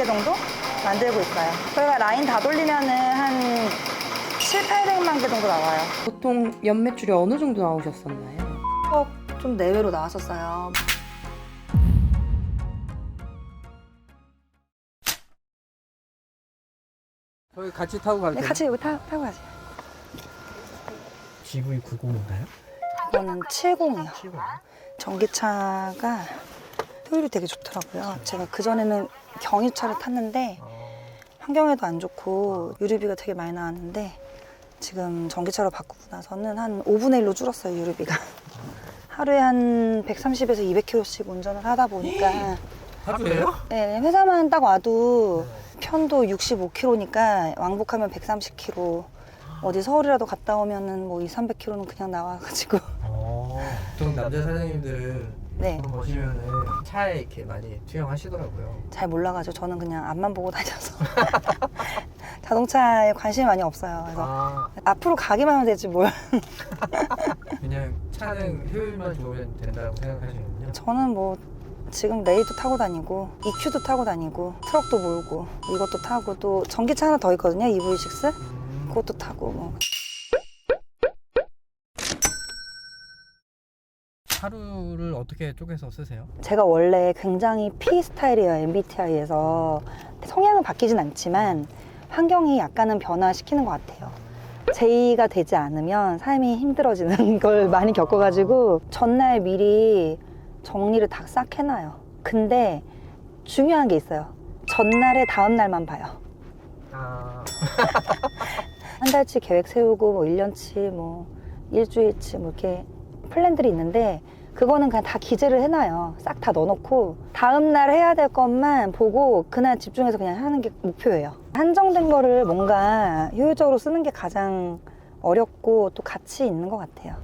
개 정도 만들고 있어요. 저희가 라인 다 돌리면은 한 700~800만 개 정도 나와요. 보통 연매출이 어느 정도 나오셨었나요? 좀 내외로 나왔었어요. 저희 같이 타고 갈게요. 네, 같이 여기 타고 가세요. GV90인가요? 이거는 70이요. 전기차가 효율이 되게 좋더라고요. 제가 그전에는 경유차를 탔는데 환경에도 안 좋고 유류비가 되게 많이 나왔는데 지금 전기차로 바꾸고 나서는 한 5분의 1로 줄었어요, 유류비가. 하루에 한 130에서 200km씩 운전을 하다 보니까 하루에요? 네, 회사만 딱 와도 편도 65km니까 왕복하면 130km. 어디 서울이라도 갔다 오면은 뭐 200~300km는 그냥 나와가지고. 보통 남자 사장님들은 네. 한번 보시면은 차에 이렇게 많이 투영하시더라고요. 잘 몰라가지고 저는 그냥 앞만 보고 다녀서 자동차에 관심이 많이 없어요. 그래서 앞으로 가기만 하면 되지 뭘. 그냥 차는 효율만 좋으면 된다고 생각하시는군요. 저는 뭐 지금 레이도 타고 다니고 EQ도 타고 다니고 트럭도 몰고 이것도 타고 또 전기차 하나 더 있거든요, EV6. 그것도 타고 뭐. 하루를 어떻게 쪼개서 쓰세요? 제가 원래 굉장히 P 스타일이에요, MBTI에서. 성향은 바뀌진 않지만 환경이 약간은 변화시키는 것 같아요. J가 되지 않으면 삶이 힘들어지는 걸 많이 겪어가지고 전날 미리 정리를 다 싹 해놔요. 근데 중요한 게 있어요. 전날에 다음 날만 봐요. 한 달치 계획 세우고 뭐 1년치 뭐 일주일치 뭐 이렇게 플랜들이 있는데 그거는 그냥 다 기재를 해놔요. 싹 다 넣어놓고 다음 날 해야 될 것만 보고 그날 집중해서 그냥 하는 게 목표예요. 한정된 거를 뭔가 효율적으로 쓰는 게 가장 어렵고 또 가치 있는 것 같아요.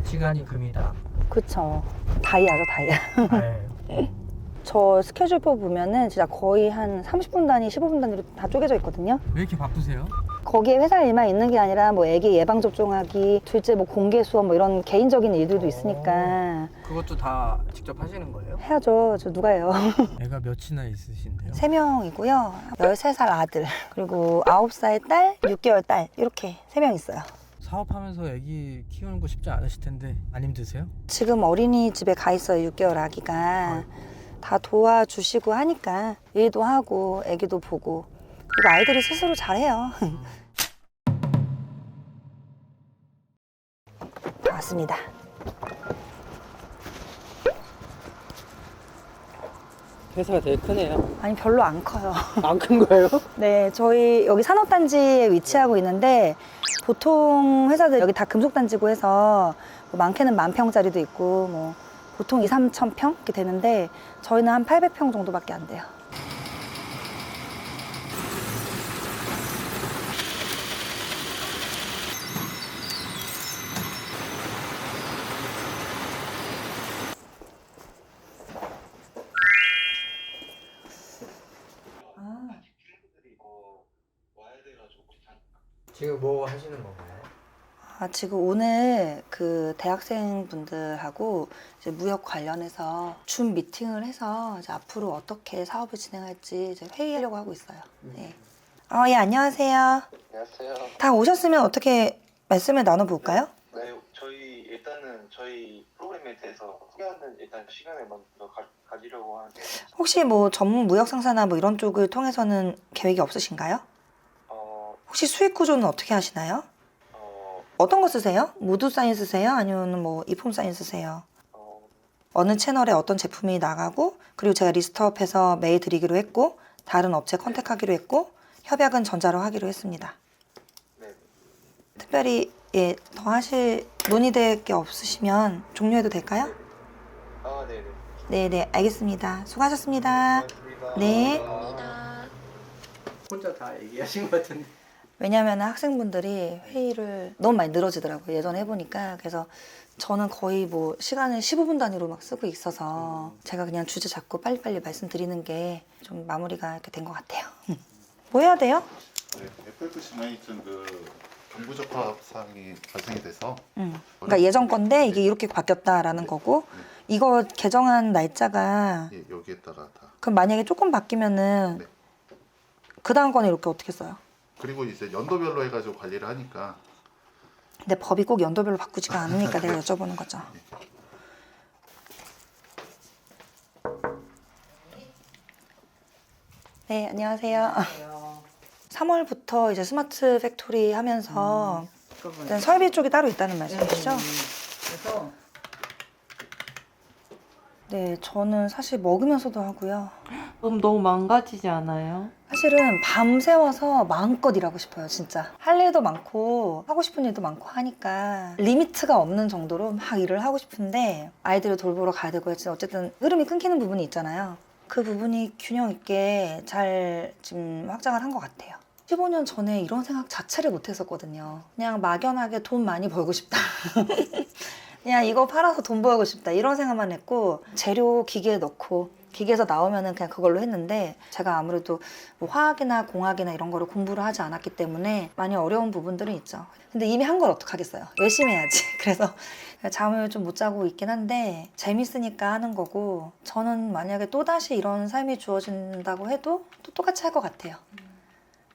시간이 금이다. 그쵸. 다이아죠, 다이아. 네. 저 스케줄표 보면은 진짜 거의 한 30분 단위, 15분 단위로 다 쪼개져 있거든요. 왜 이렇게 바쁘세요? 거기에 회사 일만 있는 게 아니라 뭐 애기 예방접종하기, 둘째 뭐 공개 수업 뭐 이런 개인적인 일들도 있으니까 그것도 다 직접 하시는 거예요? 해야죠. 저 누가 해요? 애가 몇이나 있으신데요? 3명이고요. 13살 아들, 그리고 9살 딸, 6개월 딸 이렇게 3명 있어요. 사업하면서 애기 키우는 거 쉽지 않으실 텐데 안 힘드세요? 지금 어린이집에 가 있어요. 6개월 아기가. 다 도와주시고 하니까 일도 하고 애기도 보고 그리고 아이들이 스스로 잘해요. 왔습니다. 회사가 되게 크네요. 아니 별로 안 커요. 안 큰 거예요? 네, 저희 여기 산업단지에 위치하고 있는데 보통 회사들 여기 다 금속단지고 해서 뭐 많게는 10,000평짜리도 있고 뭐 보통 2~3,000평 이렇게 되는데 저희는 한 800평 정도밖에 안 돼요. 지금 뭐 하시는 건가요? 지금 오늘 그 대학생분들하고 이제 무역 관련해서 줌 미팅을 해서 이제 앞으로 어떻게 사업을 진행할지 이제 회의하려고 하고 있어요. 네. 예, 안녕하세요. 안녕하세요. 다 오셨으면 어떻게 말씀을 나눠볼까요? 네, 저희 프로그램에 대해서 소개하는 일단 시간을 먼저 가지려고 하는데 혹시 뭐 전문 무역 상사나 뭐 이런 쪽을 통해서는 계획이 없으신가요? 혹시 수익 구조는 어떻게 하시나요? 어떤 거 쓰세요? 무드 사인 쓰세요? 아니면 뭐 이폼 사인 쓰세요? 어느 채널에 어떤 제품이 나가고 그리고 제가 리스트업해서 메일 드리기로 했고 다른 업체 컨택하기로 했고 협약은 전자로 하기로 했습니다. 네. 특별히 더 하실 논의될 게 없으시면 종료해도 될까요? 네네. 네네, 알겠습니다. 수고하셨습니다. 고맙습니다. 네. 혼자 다 얘기하신 것 같은데. 왜냐하면 학생분들이 회의를 너무 많이 늘어지더라고요. 예전에 해보니까. 그래서 저는 거의 뭐 시간을 15분 단위로 막 쓰고 있어서 제가 그냥 주제 잡고 빨리빨리 말씀드리는 게 좀 마무리가 이렇게 된 것 같아요. 뭐 해야 돼요? 네, FF シマイチング 정부적합 사항이 발생이 돼서 그러니까 예전 건데 이게 이렇게 바뀌었다라는 거고 이거 개정한 날짜가 예, 여기에다가 다. 그럼 만약에 조금 바뀌면은 네. 그 다음 거는 이렇게 어떻게 써요? 그리고 이제 연도별로 해가지고 관리를 하니까 근데 법이 꼭 연도별로 바꾸지가 않으니까 내가 여쭤보는 거죠. 네, 안녕하세요. 3월부터 이제 스마트 팩토리 하면서 일단 설비 쪽이 따로 있다는 말씀이시죠? 그래서 네, 저는 사실 먹으면서도 하고요. 그럼 너무 망가지지 않아요? 사실은 밤 새워서 마음껏 일하고 싶어요, 진짜. 할 일도 많고 하고 싶은 일도 많고 하니까 리미트가 없는 정도로 막 일을 하고 싶은데 아이들을 돌보러 가야 되고 해서 어쨌든 흐름이 끊기는 부분이 있잖아요. 그 부분이 균형 있게 잘 지금 확장을 한 것 같아요. 15년 전에 이런 생각 자체를 못 했었거든요. 그냥 막연하게 돈 많이 벌고 싶다. 그냥 이거 팔아서 돈 벌고 싶다 이런 생각만 했고 재료 기계에 넣고 기계에서 나오면은 그냥 그걸로 했는데 제가 아무래도 뭐 화학이나 공학이나 이런 거를 공부를 하지 않았기 때문에 많이 어려운 부분들은 있죠. 근데 이미 한 걸 어떡하겠어요. 열심히 해야지. 그래서 잠을 좀 못 자고 있긴 한데 재밌으니까 하는 거고 저는 만약에 또다시 이런 삶이 주어진다고 해도 또 똑같이 할 것 같아요.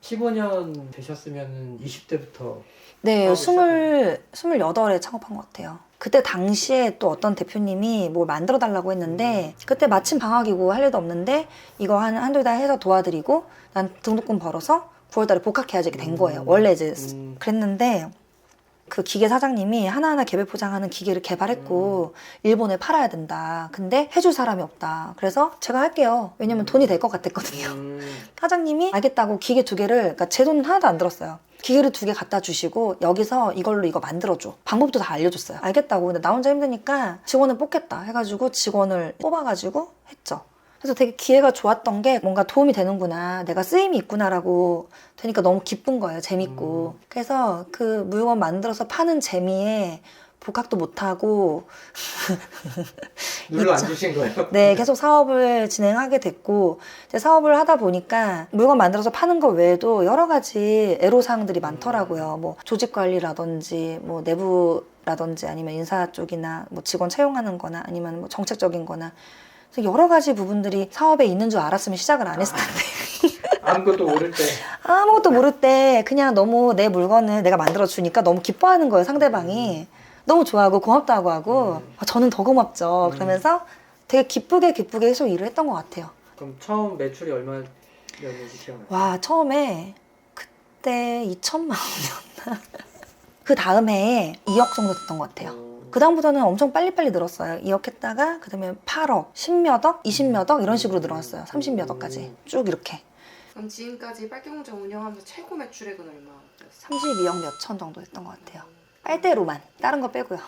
15년 되셨으면 20대부터 네, 사업을 28에 창업한 것 같아요. 그때 당시에 또 어떤 대표님이 뭘 만들어 달라고 했는데 그때 마침 방학이고 할 일도 없는데 이거 한두 달 해서 도와드리고 난 등록금 벌어서 9월달에 복학해야지 이렇게 된 거예요. 원래 이제 그랬는데 그 기계 사장님이 하나하나 개별 포장하는 기계를 개발했고 일본에 팔아야 된다. 근데 해줄 사람이 없다. 그래서 제가 할게요. 왜냐면 돈이 될 것 같았거든요. 사장님이 알겠다고 기계 2개를 그러니까 제 돈 하나도 안 들었어요. 기계를 2개 갖다 주시고 여기서 이걸로 이거 만들어줘. 방법도 다 알려줬어요. 알겠다고. 근데 나 혼자 힘드니까 직원을 뽑겠다 해가지고 직원을 뽑아가지고 했죠. 그래서 되게 기회가 좋았던 게 뭔가 도움이 되는구나. 내가 쓰임이 있구나라고 되니까 너무 기쁜 거예요. 재밌고. 그래서 그 물건 만들어서 파는 재미에 복학도 못하고 눌러 앉으신 거예요? 네, 계속 사업을 진행하게 됐고 이제 사업을 하다 보니까 물건 만들어서 파는 거 외에도 여러 가지 애로사항들이 많더라고요. 뭐 조직 관리라든지 뭐 내부라든지 아니면 인사 쪽이나 뭐 직원 채용하는 거나 아니면 뭐 정책적인 거나 그래서 여러 가지 부분들이 사업에 있는 줄 알았으면 시작을 안 했을 텐데 아무것도 모를 때 아무것도 모를 때 그냥 너무 내 물건을 내가 만들어 주니까 너무 기뻐하는 거예요, 상대방이. 너무 좋아하고 고맙다고 하고 저는 더 고맙죠. 그러면서 되게 기쁘게 계속 일을 했던 것 같아요. 그럼 처음 매출이 얼마였는지 기억나요? 와, 처음에 그때 2천만 원이었나? 그 다음 해에 2억 정도 됐던 것 같아요. 그 다음부터는 엄청 빨리빨리 늘었어요. 2억 했다가 그 다음에 8억, 10몇 억, 20몇 억 이런 식으로 늘어났어요. 30몇 억까지 쭉 이렇게. 그럼 지금까지 빨대공장 운영하면서 최고 매출액은 얼마였어요? 32억 몇 천 정도 했던 것 같아요. 빨대로만, 다른 거 빼고요.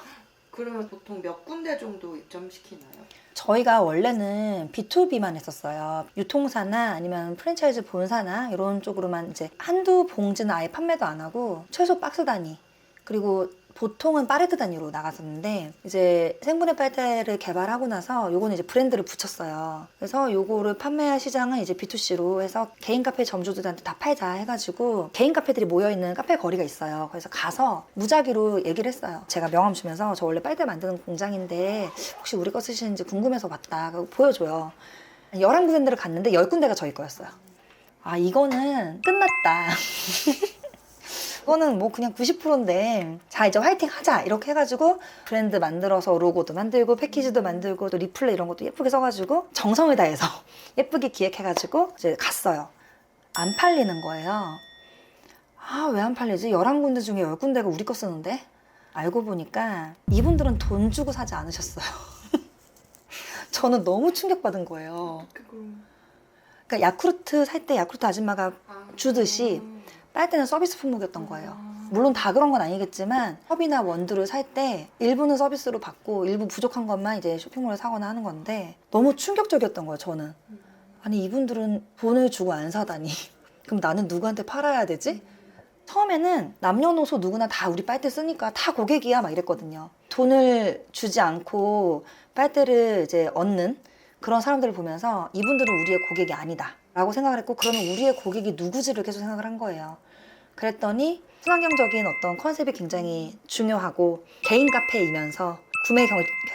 그러면 보통 몇 군데 정도 입점시키나요? 저희가 원래는 B2B만 했었어요. 유통사나 아니면 프랜차이즈 본사나 이런 쪽으로만 이제 한두 봉지는 아예 판매도 안 하고 최소 박스 단위 그리고 보통은 파레트 단위로 나갔었는데 이제 생분해 빨대를 개발하고 나서 요거는 이제 브랜드를 붙였어요. 그래서 요거를 판매할 시장은 이제 B2C로 해서 개인 카페 점주들한테 다 팔자 해가지고 개인 카페들이 모여있는 카페 거리가 있어요. 그래서 가서 무작위로 얘기를 했어요. 제가 명함 주면서 저 원래 빨대 만드는 공장인데 혹시 우리 거 쓰시는지 궁금해서 왔다. 그리고 보여줘요. 11군데를 갔는데 10군데가 저희 거였어요. 아, 이거는 끝났다. 이거는 뭐 그냥 90%인데 자 이제 화이팅 하자 이렇게 해가지고 브랜드 만들어서 로고도 만들고 패키지도 만들고 또 리플렛 이런 것도 예쁘게 써가지고 정성을 다해서 예쁘게 기획해가지고 이제 갔어요. 안 팔리는 거예요. 아, 왜 안 팔리지? 11군데 중에 10군데가 우리 거 쓰는데? 알고 보니까 이분들은 돈 주고 사지 않으셨어요. 저는 너무 충격받은 거예요. 그러니까 야쿠르트 살 때 야쿠르트 아줌마가 주듯이 빨대는 서비스 품목이었던 거예요. 물론 다 그런 건 아니겠지만 컵이나 원두를 살 때 일부는 서비스로 받고 일부 부족한 것만 이제 쇼핑몰에 사거나 하는 건데 너무 충격적이었던 거예요, 저는. 아니, 이분들은 돈을 주고 안 사다니. 그럼 나는 누구한테 팔아야 되지? 처음에는 남녀노소 누구나 다 우리 빨대 쓰니까 다 고객이야 막 이랬거든요. 돈을 주지 않고 빨대를 이제 얻는 그런 사람들을 보면서 이분들은 우리의 고객이 아니다 라고 생각을 했고 그러면 우리의 고객이 누구지를 계속 생각을 한 거예요. 그랬더니 친환경적인 어떤 컨셉이 굉장히 중요하고 개인 카페이면서 구매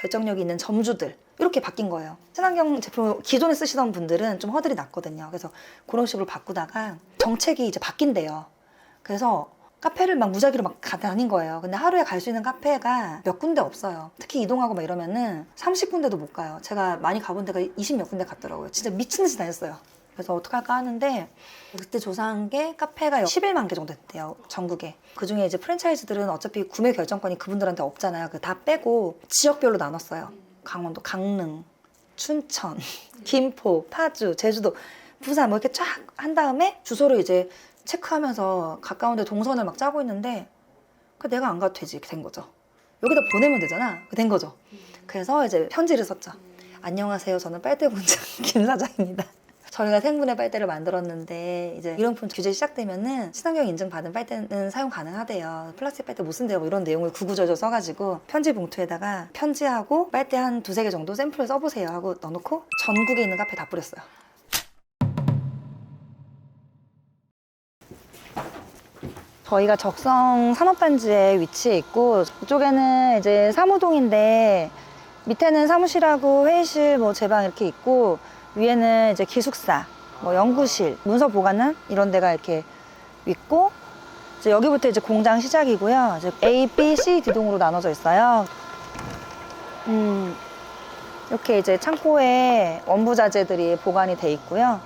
결정력이 있는 점주들 이렇게 바뀐 거예요. 친환경 제품을 기존에 쓰시던 분들은 좀 허들이 났거든요. 그래서 그런 식으로 바꾸다가 정책이 이제 바뀐대요. 그래서 카페를 막 무작위로 막 다닌 거예요. 근데 하루에 갈 수 있는 카페가 몇 군데 없어요. 특히 이동하고 막 이러면은 30군데도 못 가요. 제가 많이 가본 데가 20몇 군데 갔더라고요. 진짜 미친 듯이 다녔어요. 그래서 어떡할까 하는데 그때 조사한 게 카페가 11만 개 정도 됐대요. 전국에. 그중에 이제 프랜차이즈들은 어차피 구매 결정권이 그분들한테 없잖아요. 그 다 빼고 지역별로 나눴어요. 강원도, 강릉, 춘천, 김포, 파주, 제주도, 부산 뭐 이렇게 쫙 한 다음에 주소를 이제 체크하면서 가까운 데 동선을 막 짜고 있는데 내가 안 가도 되지 이렇게 된 거죠. 여기다 보내면 되잖아. 된 거죠. 그래서 이제 편지를 썼죠. 안녕하세요. 저는 빨대 공장 김 사장입니다. 저희가 생분해 빨대를 만들었는데 이제 일용품 규제 시작되면은 친환경 인증받은 빨대는 사용 가능하대요. 플라스틱 빨대 못 쓴대요. 뭐 이런 내용을 구구절절 써가지고 편지 봉투에다가 편지하고 빨대 한 두세 개 정도 샘플을 써보세요 하고 넣어놓고 전국에 있는 카페 다 뿌렸어요. 저희가 적성 산업단지에 위치해 있고 이쪽에는 이제 사무동인데 밑에는 사무실하고 회의실, 뭐 제방 이렇게 있고 위에는 이제 기숙사, 뭐 연구실, 문서 보관함 이런 데가 이렇게 있고 이제 여기부터 이제 공장 시작이고요. 이제 A, B, C, D동으로 나눠져 있어요. 이렇게 이제 창고에 원부자재들이 보관이 돼 있고요.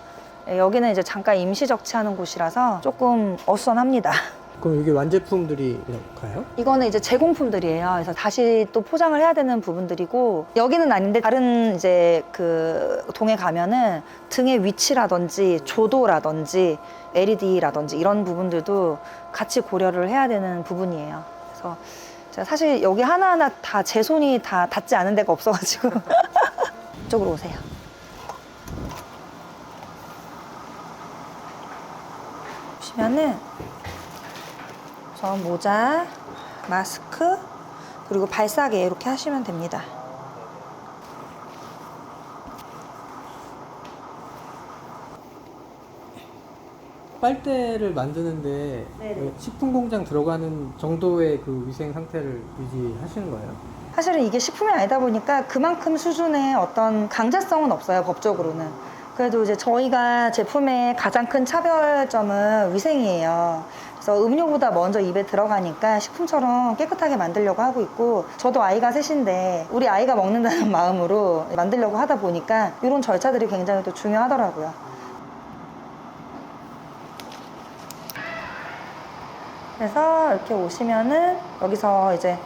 여기는 이제 잠깐 임시 적치하는 곳이라서 조금 어수선합니다. 그럼 이게 완제품들인가요? 이거는 이제 제공품들이에요. 그래서 다시 또 포장을 해야 되는 부분들이고 여기는 아닌데 다른 이제 그 동에 가면은 등의 위치라든지 조도라든지 LED라든지 이런 부분들도 같이 고려를 해야 되는 부분이에요. 그래서 제가 사실 여기 하나하나 다 제 손이 다 닿지 않은 데가 없어가지고 이쪽으로 오세요. 보시면은 전 모자, 마스크, 그리고 발사계 이렇게 하시면 됩니다. 빨대를 만드는데 네네. 식품 공장 들어가는 정도의 그 위생 상태를 유지하시는 거예요? 사실은 이게 식품이 아니다 보니까 그만큼 수준의 어떤 강제성은 없어요, 법적으로는. 그래도 이제 저희가 제품의 가장 큰 차별점은 위생이에요. 그래서 음료보다 먼저 입에 들어가니까 식품처럼 깨끗하게 만들려고 하고 있고 저도 아이가 셋인데 우리 아이가 먹는다는 마음으로 만들려고 하다 보니까 이런 절차들이 굉장히 또 중요하더라고요. 그래서 이렇게 오시면은 여기서 이제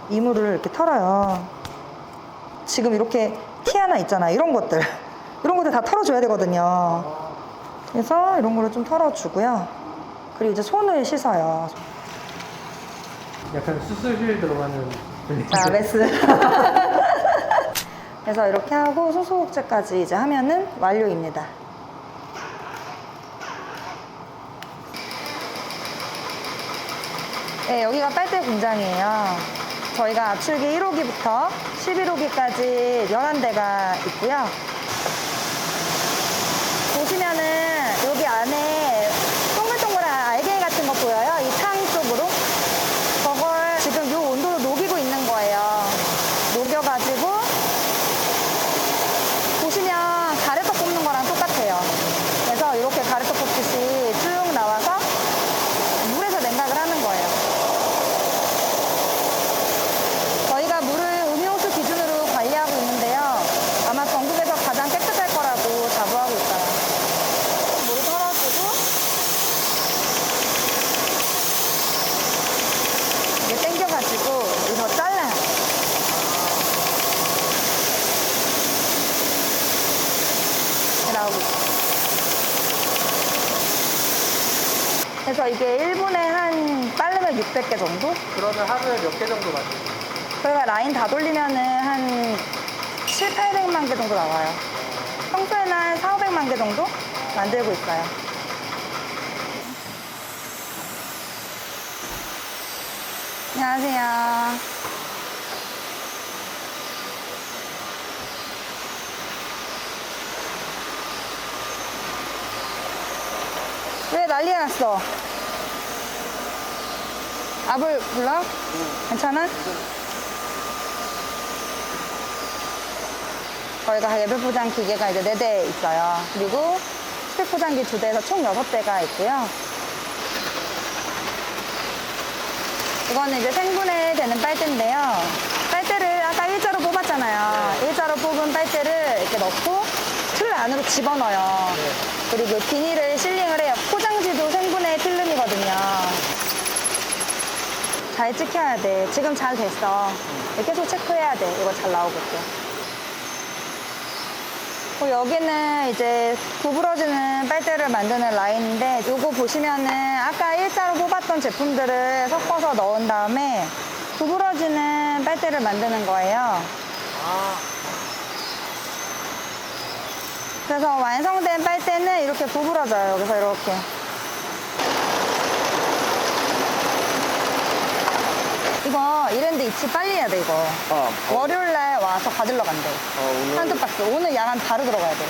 이물을 이렇게 털어요. 지금 이렇게 티 하나 있잖아요. 이런 것들 다 털어줘야 되거든요. 그래서 이런 거를 좀 털어주고요. 그리고 이제 손을 씻어요. 약간 수술실 들어가는 자, 메스. 그래서 이렇게 하고 소소국제까지 이제 하면은 완료입니다. 네, 여기가 빨대 공장이에요. 저희가 압출기 1호기부터 11호기까지 11대가 있고요. 보시면은 여기 안에 동글동글한 알갱이 같은 거 보여요? 이 창 쪽으로. 저걸 지금 이 온도로 녹이고 있는 거예요. 녹여가지고 보시면 가래떡 볶는 거랑 똑같아요. 그래서 이렇게 가래떡 볶듯이 쭉 나와서 물에서 냉각을 하는 거예요. 저희가 물을 음용수 기준으로 관리하고 있는데요. 아마 전국에서 가장 깨끗할 거라고 자부하고 있어요. 물을 털어주고 이게 당겨가지고 이거 잘라요. 이렇게 나오고 있어요. 그래서 이게 1분에 한 빠르면 600개 정도? 그러면 하루에 몇 개 정도 만드세요? 저희가 라인 다 돌리면은 한 7, 800만 개 정도 나와요. 평소에는 한 4, 500만 개 정도 만들고 있어요. 안녕하세요. 왜 난리가 났어? 압을 불러? 괜찮아? 저희가 예별 포장 기계가 이제 4대 있어요. 그리고 스틱 포장기 2대에서 총 6대가 있고요. 이거는 이제 생분해 되는 빨대인데요. 빨대를 아까 일자로 뽑았잖아요. 일자로 뽑은 빨대를 이렇게 넣고 틀 안으로 집어넣어요. 그리고 비닐을 실링을 해요. 포장지도 생분해 필름이거든요. 잘 찍혀야 돼. 지금 잘 됐어. 계속 체크해야 돼. 이거 잘 나오겠게. 여기는 이제 구부러지는 빨대를 만드는 라인인데 요거 보시면은 아까 일자로 뽑았던 제품들을 섞어서 넣은 다음에 구부러지는 빨대를 만드는 거예요. 그래서 완성된 빨대는 이렇게 구부러져요. 여기서 이렇게. 이거 이랜드 이치 빨리 해야 돼, 이거. 월요일날 와서 가지러 간대. 한두 박스. 오늘 양은 바로 들어가야 돼.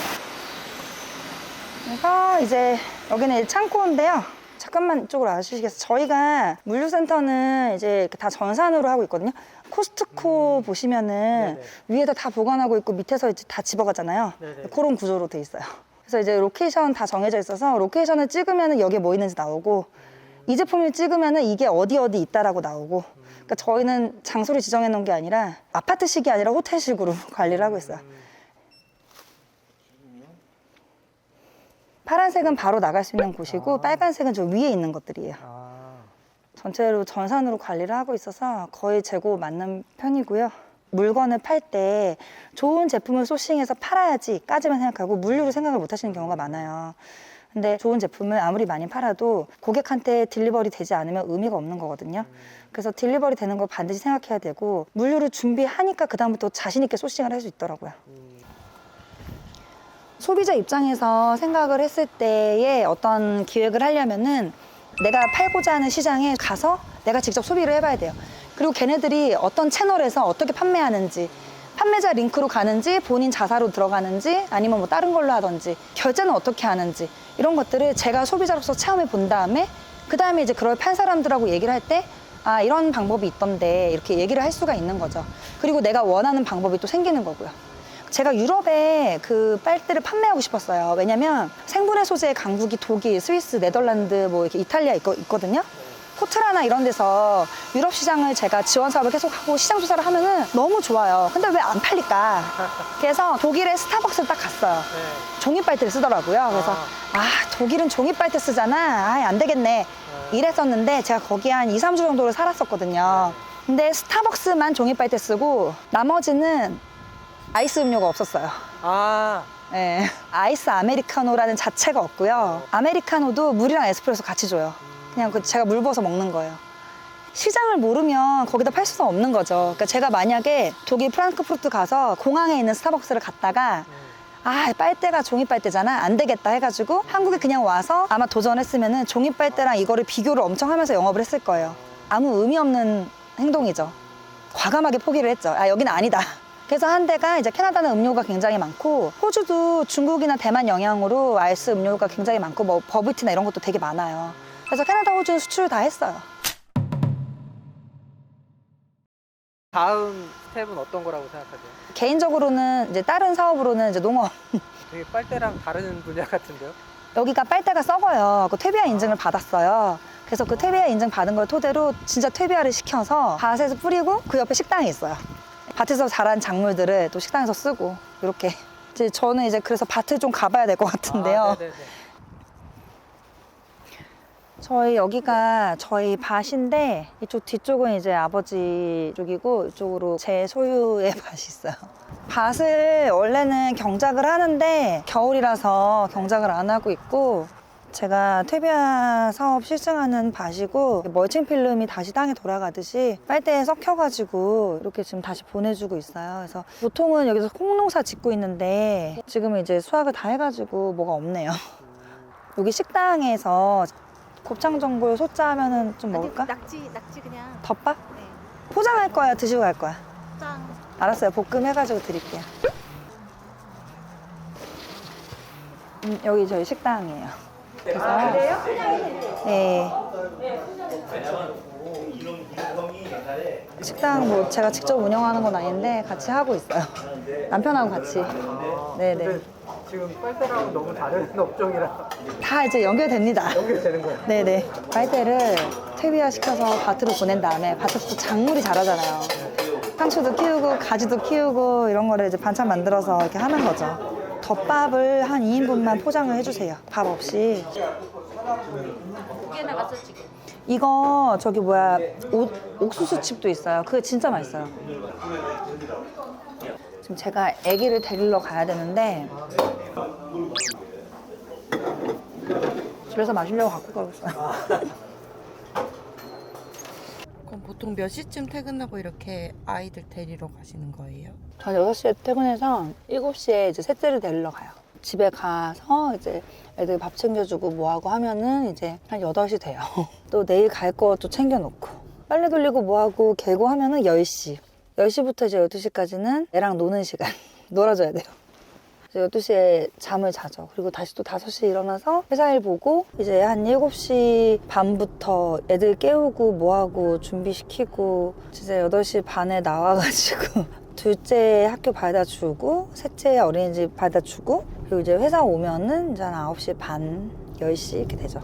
그래서 이제 여기는 이제 창고인데요. 잠깐만 이쪽으로 와주시겠어요? 저희가 물류센터는 이제 이렇게 다 전산으로 하고 있거든요. 코스트코 보시면은 위에다 다 보관하고 있고 밑에서 이제 다 집어가잖아요. 그런 구조로 돼 있어요. 그래서 이제 로케이션 다 정해져 있어서 로케이션을 찍으면은 여기에 뭐 있는지 나오고 이 제품을 찍으면은 이게 어디 있다라고 나오고. 그러니까 저희는 장소를 지정해 놓은 게 아니라 아파트식이 아니라 호텔식으로 관리를 하고 있어요. 파란색은 바로 나갈 수 있는 곳이고 빨간색은 저 위에 있는 것들이에요. 전체로 전산으로 관리를 하고 있어서 거의 재고 맞는 편이고요. 물건을 팔 때 좋은 제품을 소싱해서 팔아야지까지만 생각하고 물류로 생각을 못 하시는 경우가 많아요. 근데 좋은 제품을 아무리 많이 팔아도 고객한테 딜리버리 되지 않으면 의미가 없는 거거든요. 그래서 딜리버리 되는 걸 반드시 생각해야 되고 물류를 준비하니까 그다음부터 자신 있게 소싱을 할 수 있더라고요. 소비자 입장에서 생각을 했을 때에 어떤 기획을 하려면은 내가 팔고자 하는 시장에 가서 내가 직접 소비를 해봐야 돼요. 그리고 걔네들이 어떤 채널에서 어떻게 판매하는지, 판매자 링크로 가는지, 본인 자사로 들어가는지, 아니면 뭐 다른 걸로 하든지, 결제는 어떻게 하는지, 이런 것들을 제가 소비자로서 체험해 본 다음에, 그 다음에 이제 그걸 판 사람들하고 얘기를 할 때, 아, 이런 방법이 있던데, 이렇게 얘기를 할 수가 있는 거죠. 그리고 내가 원하는 방법이 또 생기는 거고요. 제가 유럽에 그 빨대를 판매하고 싶었어요. 왜냐면 생분해 소재의 강국이 독일, 스위스, 네덜란드, 뭐 이렇게 이탈리아 있거든요. 포트라나 이런 데서 유럽 시장을 제가 지원 사업을 계속하고 시장 조사를 하면은 너무 좋아요. 근데 왜 안 팔릴까? 그래서 독일의 스타벅스를 딱 갔어요. 종이 빨대를 쓰더라고요. 그래서 독일은 종이 빨대 쓰잖아. 안 되겠네. 이랬었는데 제가 거기 한 2, 3주 정도를 살았었거든요. 근데 스타벅스만 종이 빨대 쓰고 나머지는 아이스 음료가 없었어요. 네. 아이스 아메리카노라는 자체가 없고요. 아메리카노도 물이랑 에스프레소 같이 줘요. 그냥 제가 물 부어서 먹는 거예요. 시장을 모르면 거기다 팔 수가 없는 거죠. 그러니까 제가 만약에 독일 프랑크푸르트 가서 공항에 있는 스타벅스를 갔다가 빨대가 종이 빨대잖아. 안 되겠다 해가지고 한국에 그냥 와서 아마 도전했으면은 종이 빨대랑 이거를 비교를 엄청 하면서 영업을 했을 거예요. 아무 의미 없는 행동이죠. 과감하게 포기를 했죠. 여기는 아니다. 그래서 한 대가 이제 캐나다는 음료가 굉장히 많고 호주도 중국이나 대만 영향으로 아이스 음료가 굉장히 많고 뭐 버블티나 이런 것도 되게 많아요. 그래서 캐나다, 호주 수출을 다 했어요. 다음 스텝은 어떤 거라고 생각하세요? 개인적으로는 이제 다른 사업으로는 이제 농업. 되게 빨대랑 다른 분야 같은데요? 여기가 빨대가 썩어요. 그 퇴비아 인증을 받았어요. 그래서 그 퇴비아 인증 받은 걸 토대로 진짜 퇴비아를 시켜서 밭에서 뿌리고 그 옆에 식당이 있어요. 밭에서 자란 작물들을 또 식당에서 쓰고 이렇게. 이제 저는 이제 그래서 밭을 좀 가봐야 될 것 같은데요. 저희 여기가 저희 밭인데 이쪽 뒤쪽은 이제 아버지 쪽이고 이쪽으로 제 소유의 밭이 있어요. 밭을 원래는 경작을 하는데 겨울이라서 경작을 안 하고 있고 제가 퇴비아 사업 실증하는 밭이고 멀칭 필름이 다시 땅에 돌아가듯이 빨대에 썩혀가지고 이렇게 지금 다시 보내주고 있어요. 그래서 보통은 여기서 콩농사 짓고 있는데 지금은 이제 수확을 다 해가지고 뭐가 없네요. 여기 식당에서 곱창전골 소짜 하면은 좀 먹을까? 낙지 그냥. 덮밥? 네. 포장할 거야? 드시고 갈 거야? 포장. 알았어요. 볶음 해가지고 드릴게요. 여기 저희 식당이에요. 그래서 그래요? 네. 식당 뭐 제가 직접 운영하는 건 아닌데 같이 하고 있어요. 남편하고 같이. 네네. 근데 지금 빨대랑 너무 다른 업종이라 다 이제 연결됩니다. 연결되는 거예요. 네네. 빨대를 퇴비화 시켜서 밭으로 보낸 다음에 밭에서 또 작물이 자라잖아요. 상추도 키우고 가지도 키우고 이런 거를 이제 반찬 만들어서 이렇게 하는 거죠. 덮밥을 한 2인분만 포장을 해주세요. 밥 없이. 이거 저기 뭐야 옥수수칩도 있어요. 그거 진짜 맛있어요. 지금 제가 아기를 데리러 가야 되는데 집에서 마시려고 갖고 가고 있어요. 그럼 보통 몇 시쯤 퇴근하고 이렇게 아이들 데리러 가시는 거예요? 전 6시에 퇴근해서 7시에 이제 셋째를 데리러 가요. 집에 가서 이제 애들 밥 챙겨주고 뭐하고 하면은 이제 한 8시 돼요. 또 내일 갈 거 또 챙겨놓고 빨래 돌리고 뭐하고 개고 하면은 10시. 10시부터 이제 12시까지는 애랑 노는 시간. 놀아줘야 돼요. 그래서 12시에 잠을 자죠. 그리고 다시 또 5시에 일어나서 회사 일 보고 이제 한 7시 반부터 애들 깨우고 뭐하고 준비시키고 진짜 8시 반에 나와가지고 둘째 학교 바다 주고 셋째 어린이집 바다 주고 그리고 이제 회사 오면은 이제 한 9시 반, 10시 이렇게 되죠.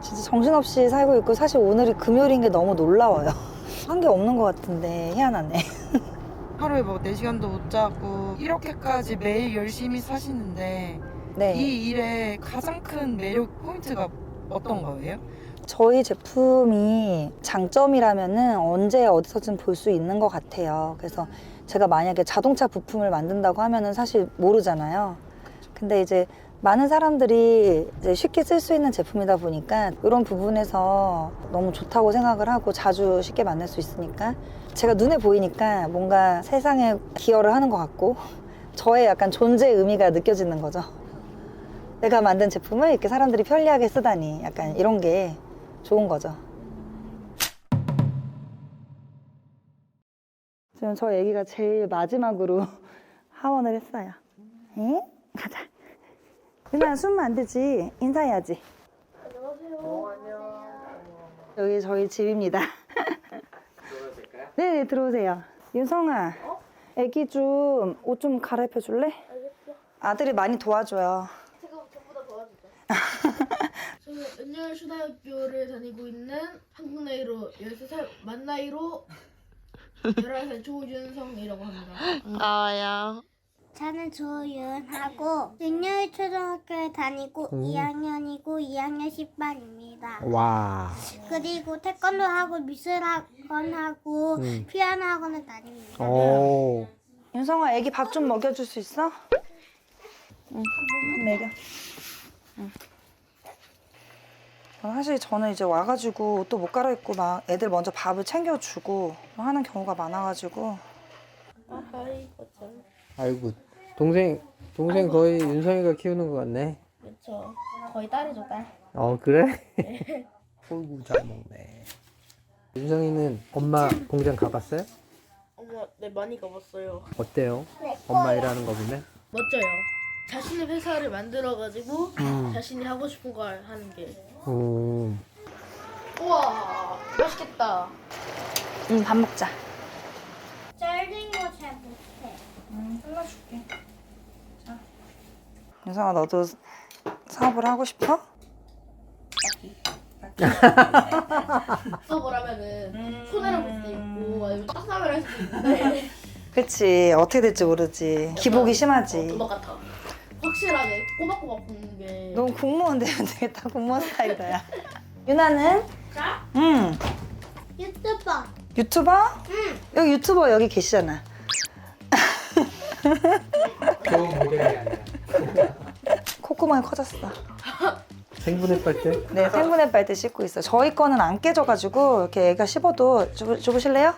진짜 정신없이 살고 있고 사실 오늘이 금요일인 게 너무 놀라워요. 한 게 없는 것 같은데 희한하네. 하루에 뭐 4시간도 못 자고 이렇게까지 매일 열심히 사시는데 네. 이 일의 가장 큰 매력 포인트가 어떤 거예요? 저희 제품이 장점이라면은 언제 어디서든 볼 수 있는 것 같아요. 그래서 제가 만약에 자동차 부품을 만든다고 하면은 사실 모르잖아요. 근데 이제 많은 사람들이 이제 쉽게 쓸 수 있는 제품이다 보니까 이런 부분에서 너무 좋다고 생각을 하고 자주 쉽게 만날 수 있으니까 제가 눈에 보이니까 뭔가 세상에 기여를 하는 것 같고 저의 약간 존재의 의미가 느껴지는 거죠. 내가 만든 제품을 이렇게 사람들이 편리하게 쓰다니 약간 이런 게 좋은 거죠. 지금 저 애기가 제일 마지막으로 하원을 했어요. 에? 가자. 유나야 숨으면 안 되지. 인사해야지. 안녕하세요. 여기 저희 집입니다. 들어도 될까요? 네네 들어오세요. 윤성아, 애기 좀 옷 좀 갈아입혀 줄래? 알겠어. 아들이 많이 도와줘요. 제가 전부 다 도와주죠. 저는 은열 수다학교를 다니고 있는 한국 나이로 13살, 만 나이로 11살 조윤성이라고 합니다. 저는 조윤하고 윤여일 초등학교에 다니고 2학년이고 2학년 10반입니다. 와. 그리고 태권도 하고 미술 학원 하고 피아노 학원을 다닙니다. 오. 윤성아, 애기 밥 좀 먹여줄 수 있어? 응, 먹여. 응. 사실 저는 이제 와가지고 옷도 못 갈아입고 막 애들 먼저 밥을 챙겨주고 하는 경우가 많아가지고 아이고 참. 아이고. 동생 거의 윤성이가 키우는 것 같네. 그렇죠. 거의 딸이죠 딸. 그래? 어이구 잘 먹네. 윤성이는 엄마 공장 가봤어요? 어머, 네 많이 가봤어요. 어때요? 엄마 일하는 거 보면? 멋져요. 자신의 회사를 만들어가지고 자신이 하고 싶은 걸 하는 게. 우와 맛있겠다. 응, 밥 먹자. 짤린 거 잘 못해. 잘라줄게. 자. 윤성아, 너도 사업을 하고 싶어? 수업을 하면은 손해를 볼 수도 있고 아니면 떡사업을 할 수도 있는데 그치, 어떻게 될지 모르지. 기복이 심하지. 도박 같아. 확실하게 꼬박꼬박 보는 게. 너무 공무원 되면 되겠다. 공무원 스타일이다, 야. 유나는? 자? 응. 유튜버. 유튜버? 응. 여기 유튜버 여기 계시잖아. 좋은 모델이 아니야. 콧구멍이 커졌어. 생분해 빨대? 네, 생분해 빨대 씻고 있어. 저희 거는 안 깨져가지고 이렇게 애가 씹어도 줘보실래요?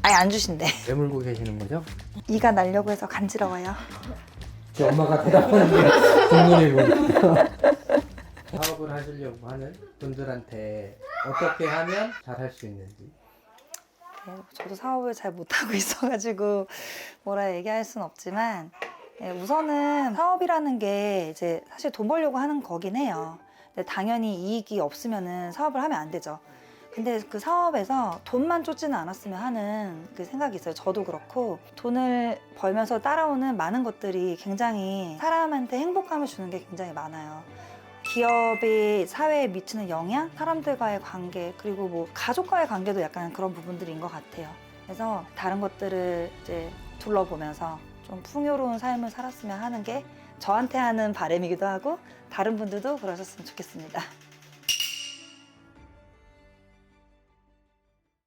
아예 안 주신대. 왜 물고 계시는 거죠? 이가 날려고 해서 간지러워요. 제 엄마가 대답하는 게 국물이고. 사업을 하시려고 하는 분들한테 어떻게 하면 잘 할 수 있는지. 네, 저도 사업을 잘 못하고 있어가지고 뭐라 얘기할 순 없지만 우선은 사업이라는 게 이제 사실 돈 벌려고 하는 거긴 해요. 근데 당연히 이익이 없으면은 사업을 하면 안 되죠. 근데 그 사업에서 돈만 쫓지는 않았으면 하는 그 생각이 있어요. 저도 그렇고 돈을 벌면서 따라오는 많은 것들이 굉장히 사람한테 행복감을 주는 게 굉장히 많아요. 기업이 사회에 미치는 영향, 사람들과의 관계, 그리고 뭐 가족과의 관계도 약간 그런 부분들인 것 같아요. 그래서 다른 것들을 이제 둘러보면서 좀 풍요로운 삶을 살았으면 하는 게 저한테 하는 바람이기도 하고 다른 분들도 그러셨으면 좋겠습니다.